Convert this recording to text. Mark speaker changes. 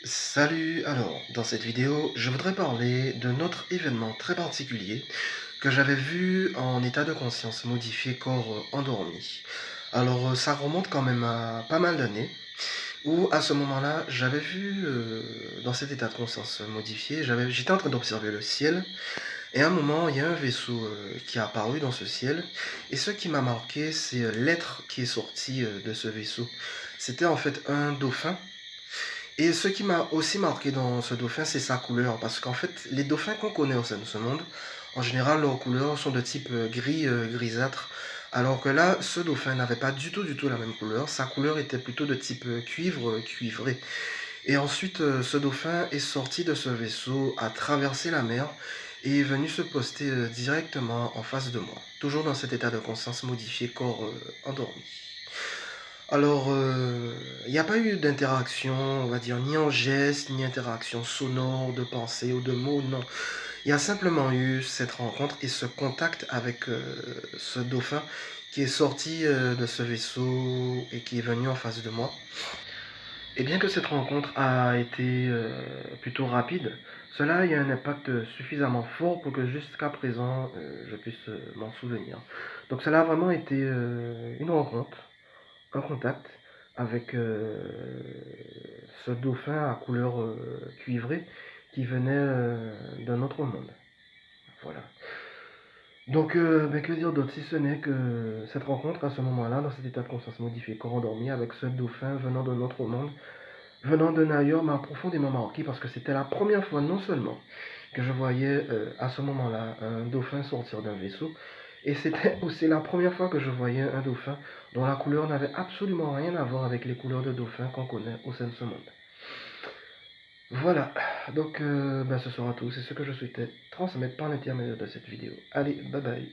Speaker 1: Salut, alors dans cette vidéo, je voudrais parler d'un autre événement très particulier que j'avais vu en état de conscience modifié corps endormi. Alors ça remonte quand même à pas mal d'années, où à ce moment-là, j'avais vu dans cet état de conscience modifié, j'étais en train d'observer le ciel, et à un moment, il y a un vaisseau qui a apparu dans ce ciel, et ce qui m'a marqué, c'est l'être qui est sorti de ce vaisseau. C'était en fait un dauphin et ce qui m'a aussi marqué dans ce dauphin, c'est sa couleur. Parce qu'en fait, les dauphins qu'on connaît au sein de ce monde, en général, leurs couleurs sont de type gris, grisâtre. Alors que là, ce dauphin n'avait pas du tout la même couleur. Sa couleur était plutôt de type cuivre, cuivré. Et ensuite, ce dauphin est sorti de ce vaisseau, a traversé la mer et est venu se poster directement en face de moi. Toujours dans cet état de conscience modifié, corps endormi. Alors, il n'y a pas eu d'interaction, on va dire, ni en geste, ni interaction sonore, de pensée ou de mots, non. Il y a simplement eu cette rencontre et ce contact avec ce dauphin qui est sorti de ce vaisseau et qui est venu en face de moi. Et bien que cette rencontre a été plutôt rapide, cela a eu un impact suffisamment fort pour que jusqu'à présent je puisse m'en souvenir. Donc cela a vraiment été une rencontre, un contact avec ce dauphin à couleur cuivrée qui venait d'un autre monde. Voilà. Donc, que dire d'autre si ce n'est que cette rencontre à ce moment-là, dans cet état de conscience modifié, corps endormi, avec ce dauphin venant d'un autre monde, venant d'un ailleurs, m'a profondément marqué parce que c'était la première fois non seulement que je voyais à ce moment-là un dauphin sortir d'un vaisseau, et c'était aussi la première fois que je voyais un dauphin dont la couleur n'avait absolument rien à voir avec les couleurs de dauphin qu'on connaît au sein de ce monde. Voilà, donc ce sera tout, c'est ce que je souhaitais transmettre par l'intermédiaire de cette vidéo. Allez, bye bye.